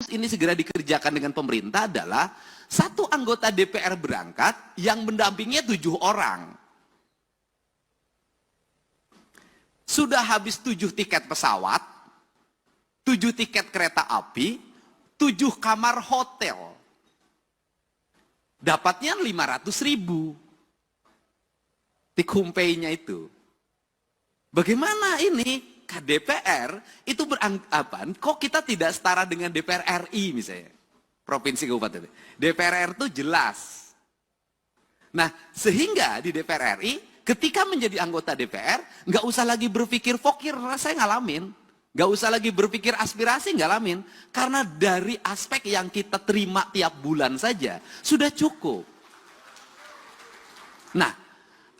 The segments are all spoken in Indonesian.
ini segera dikerjakan dengan pemerintah adalah satu anggota DPR berangkat yang mendampinginya 7 orang. Sudah habis 7 tiket pesawat, 7 tiket kereta api, 7 kamar hotel. Dapatnya 500.000. Take-home pay-nya itu. Bagaimana ini? DPR itu beranggapan, kok kita tidak setara dengan DPR RI misalnya. Provinsi Kabupaten. DPR RI itu jelas. Nah, sehingga di DPR RI, ketika menjadi anggota DPR, nggak usah lagi berpikir fokir, saya ngalamin. Nggak usah lagi berpikir aspirasi, ngalamin. Karena dari aspek yang kita terima tiap bulan saja, sudah cukup. Nah,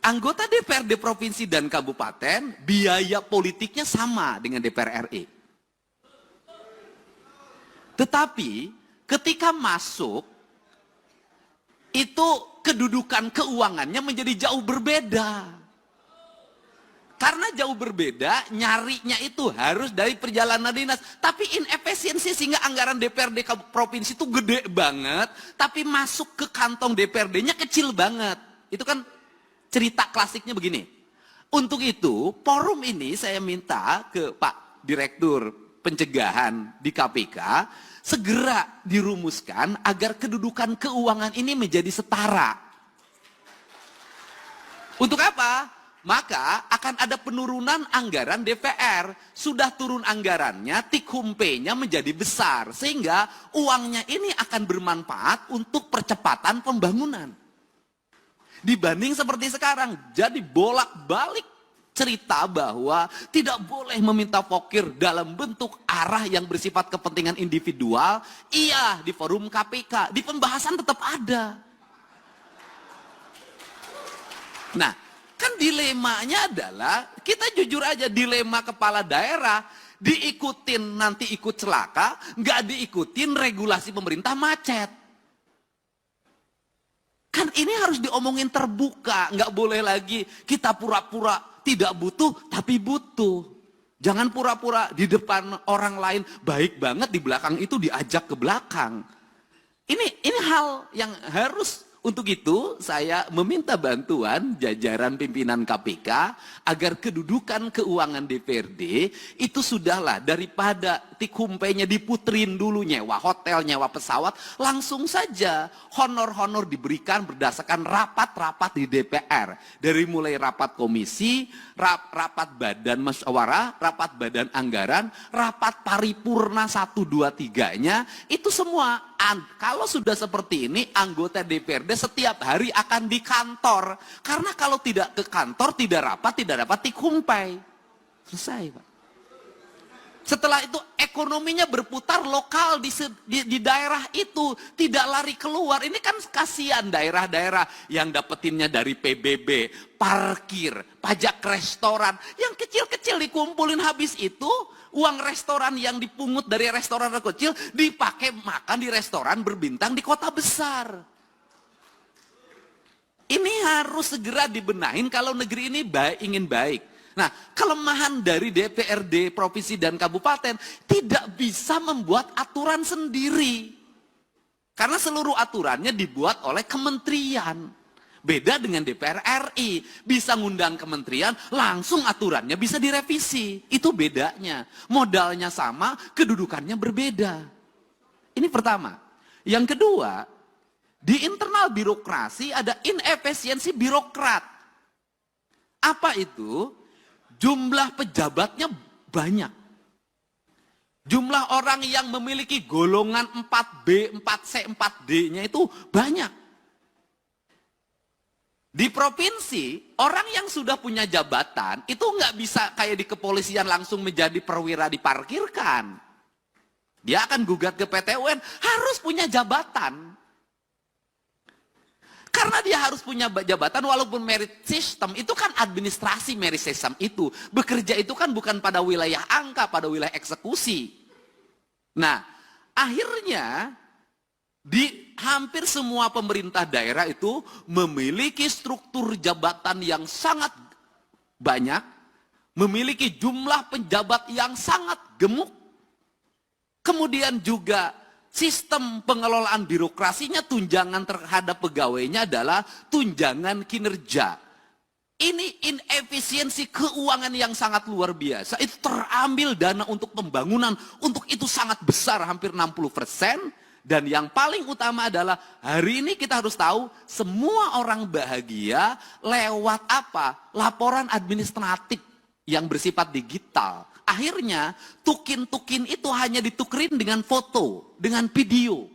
anggota DPRD provinsi dan kabupaten, biaya politiknya sama dengan DPR RI. Tetapi, ketika masuk, itu kedudukan keuangannya menjadi jauh berbeda. Karena jauh berbeda, nyarinya itu harus dari perjalanan dinas. Tapi inefisiensi sehingga anggaran DPRD provinsi itu gede banget, tapi masuk ke kantong DPRD-nya kecil banget. Itu kan cerita klasiknya begini. Untuk itu, forum ini saya minta ke Pak Direktur Pencegahan di KPK, segera dirumuskan agar kedudukan keuangan ini menjadi setara. Untuk apa? Maka akan ada penurunan anggaran DPR. Sudah turun anggarannya, take-home pay-nya menjadi besar. Sehingga uangnya ini akan bermanfaat untuk percepatan pembangunan. Dibanding seperti sekarang. Jadi bolak-balik cerita bahwa tidak boleh meminta fokir dalam bentuk arah yang bersifat kepentingan individual. Iya, di forum KPK. Di pembahasan tetap ada. Nah, kan dilemanya adalah, kita jujur aja, dilema kepala daerah, diikutin nanti ikut celaka, nggak diikutin regulasi pemerintah macet. Kan ini harus diomongin terbuka, nggak boleh lagi kita pura-pura tidak butuh, tapi butuh. Jangan pura-pura di depan orang lain baik banget, di belakang itu diajak ke belakang. Ini hal yang harus. Untuk itu saya meminta bantuan jajaran pimpinan KPK agar kedudukan keuangan DPRD itu sudahlah, daripada take-home pay-nya diputrin dulu, nyewa hotel, nyewa pesawat, langsung saja honor-honor diberikan berdasarkan rapat-rapat di DPR. Dari mulai rapat komisi, rapat badan musyawarah, rapat badan anggaran, rapat paripurna 1, 2, 3-nya, itu semua. Kalau sudah seperti ini, anggota DPRD setiap hari akan di kantor. Karena kalau tidak ke kantor, tidak dapat take-home pay. Selesai, Pak. Setelah itu ekonominya berputar lokal di daerah itu. Tidak lari keluar. Ini kan kasihan daerah-daerah yang dapetinnya dari PBB, parkir, pajak restoran. Yang kecil-kecil dikumpulin habis itu, uang restoran yang dipungut dari restoran kecil dipakai makan di restoran berbintang di kota besar. Ini harus segera dibenahin kalau negeri ini ingin baik. Nah, kelemahan dari DPRD provinsi dan kabupaten tidak bisa membuat aturan sendiri. Karena seluruh aturannya dibuat oleh kementerian. Beda dengan DPR RI, bisa ngundang kementerian, langsung aturannya bisa direvisi. Itu bedanya. Modalnya sama, kedudukannya berbeda. Ini pertama. Yang kedua, di internal birokrasi ada inefisiensi birokrat. Apa itu? Jumlah pejabatnya banyak. Jumlah orang yang memiliki golongan 4B, 4C, 4D-nya itu banyak. Di provinsi, orang yang sudah punya jabatan, itu nggak bisa kayak di kepolisian langsung menjadi perwira diparkirkan. Dia akan gugat ke PT UN, harus punya jabatan. Karena dia harus punya jabatan, walaupun merit system, itu kan administrasi merit system itu. Bekerja itu kan bukan pada wilayah angka, pada wilayah eksekusi. Nah, akhirnya di hampir semua pemerintah daerah itu memiliki struktur jabatan yang sangat banyak, memiliki jumlah penjabat yang sangat gemuk, kemudian juga Sistem pengelolaan birokrasinya, tunjangan terhadap pegawainya adalah tunjangan kinerja. Ini inefisiensi keuangan yang sangat luar biasa. Itu terambil dana untuk pembangunan, untuk itu sangat besar, hampir 60%. Dan yang paling utama adalah hari ini kita harus tahu semua orang bahagia lewat apa? Laporan administratif yang bersifat digital. Akhirnya tukin-tukin itu hanya ditukerin dengan foto, dengan video.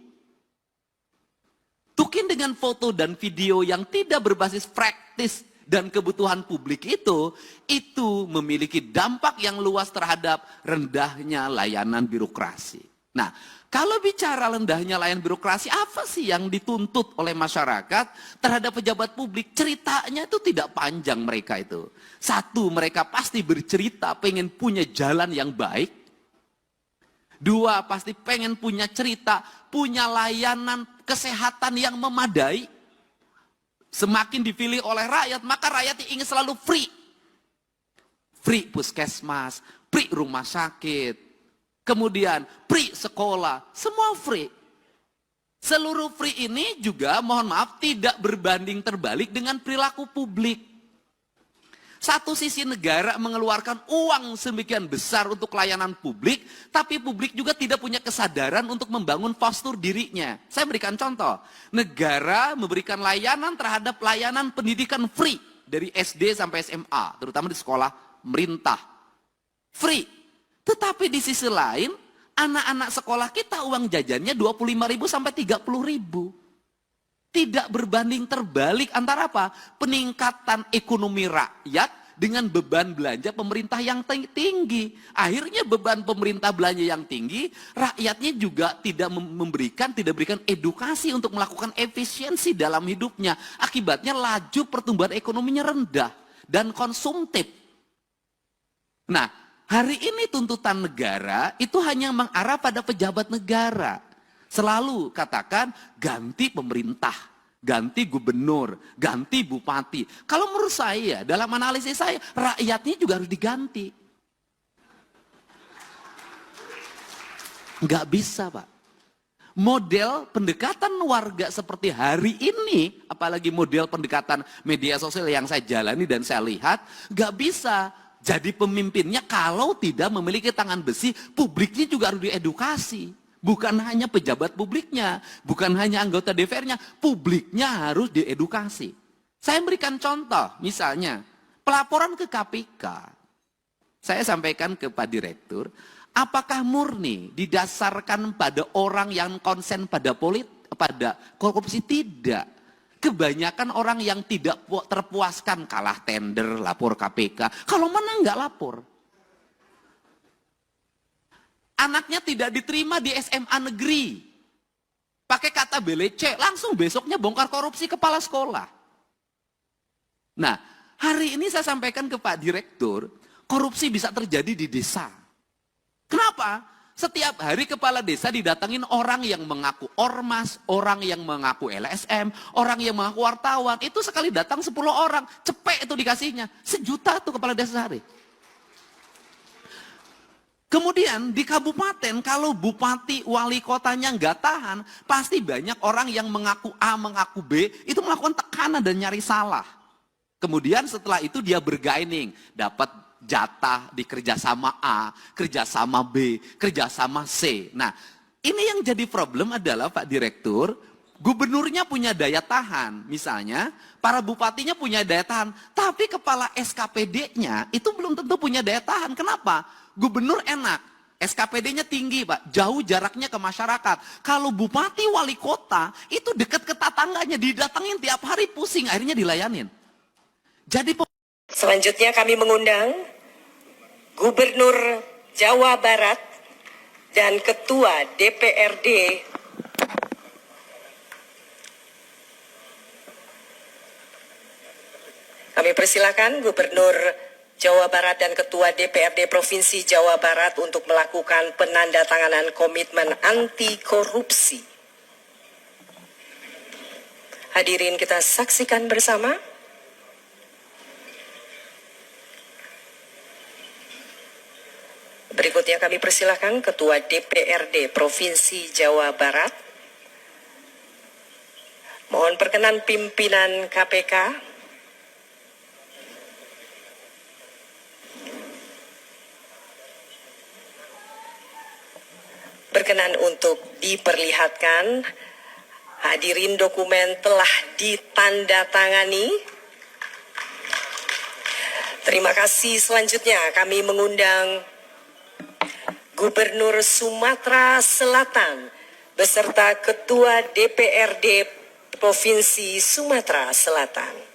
Tukin dengan foto dan video yang tidak berbasis praktis dan kebutuhan publik itu memiliki dampak yang luas terhadap rendahnya layanan birokrasi. Nah, kalau bicara rendahnya layanan birokrasi, apa sih yang dituntut oleh masyarakat terhadap pejabat publik? Ceritanya itu tidak panjang mereka itu. Satu, mereka pasti bercerita pengen punya jalan yang baik. Dua, pasti pengen punya cerita, punya layanan kesehatan yang memadai. Semakin dipilih oleh rakyat, maka rakyat ingin selalu free. Free puskesmas, free rumah sakit, kemudian free sekolah, semua free. Seluruh free ini juga, mohon maaf, tidak berbanding terbalik dengan perilaku publik. Satu sisi negara mengeluarkan uang sedemikian besar untuk layanan publik, tapi publik juga tidak punya kesadaran untuk membangun postur dirinya. Saya berikan contoh, negara memberikan layanan terhadap layanan pendidikan free dari SD sampai SMA, terutama di sekolah pemerintah. Free. Tetapi di sisi lain, anak-anak sekolah kita uang jajannya 25.000 sampai 30.000. Tidak berbanding terbalik antara apa? Peningkatan ekonomi rakyat dengan beban belanja pemerintah yang tinggi. Akhirnya beban pemerintah belanja yang tinggi, rakyatnya juga tidak berikan edukasi untuk melakukan efisiensi dalam hidupnya. Akibatnya laju pertumbuhan ekonominya rendah dan konsumtif. Nah, hari ini tuntutan negara itu hanya mengarah pada pejabat negara. Selalu katakan ganti pemerintah, ganti gubernur, ganti bupati. Kalau menurut saya, dalam analisis saya, rakyatnya juga harus diganti. Nggak bisa, Pak. Model pendekatan warga seperti hari ini, apalagi model pendekatan media sosial yang saya jalani dan saya lihat, nggak bisa jadi pemimpinnya kalau tidak memiliki tangan besi, publiknya juga harus diedukasi. Bukan hanya pejabat publiknya, bukan hanya anggota DPR-nya, publiknya harus diedukasi. Saya berikan contoh, misalnya pelaporan ke KPK. Saya sampaikan ke Pak Direktur, apakah murni didasarkan pada orang yang konsen pada korupsi? Tidak. Kebanyakan orang yang tidak terpuaskan kalah tender, lapor KPK. Kalau menang nggak lapor. Anaknya tidak diterima di SMA negeri. Pakai kata belece, langsung besoknya bongkar korupsi kepala sekolah. Nah, hari ini saya sampaikan ke Pak Direktur, korupsi bisa terjadi di desa. Kenapa? Setiap hari kepala desa didatangin orang yang mengaku ormas, orang yang mengaku LSM, orang yang mengaku wartawan. Itu sekali datang 10 orang, cepet itu dikasihnya. 1 juta tuh kepala desa sehari. Kemudian di kabupaten, kalau bupati, wali kotanya nggak tahan, pasti banyak orang yang mengaku A, mengaku B, itu melakukan tekanan dan nyari salah. Kemudian setelah itu dia bergaining, dapat jatah di kerjasama A, kerjasama B, kerjasama C. Nah, ini yang jadi problem adalah Pak Direktur, gubernurnya punya daya tahan, misalnya para bupatinya punya daya tahan, tapi kepala SKPD-nya itu belum tentu punya daya tahan. Kenapa? Gubernur enak, SKPD-nya tinggi, Pak, jauh jaraknya ke masyarakat. Kalau bupati wali kota itu dekat ke tetangganya, didatengin tiap hari, pusing, akhirnya dilayanin. Jadi selanjutnya kami mengundang Gubernur Jawa Barat dan Ketua DPRD kami persilakan Gubernur Jawa Barat dan Ketua DPRD Provinsi Jawa Barat untuk melakukan penandatanganan komitmen anti korupsi. Hadirin kita saksikan bersama. Berikutnya kami persilahkan Ketua DPRD Provinsi Jawa Barat. Mohon perkenan pimpinan KPK. Berkenan untuk diperlihatkan. Hadirin, dokumen telah ditandatangani. Terima kasih. Selanjutnya kami mengundang Gubernur Sumatera Selatan beserta Ketua DPRD Provinsi Sumatera Selatan.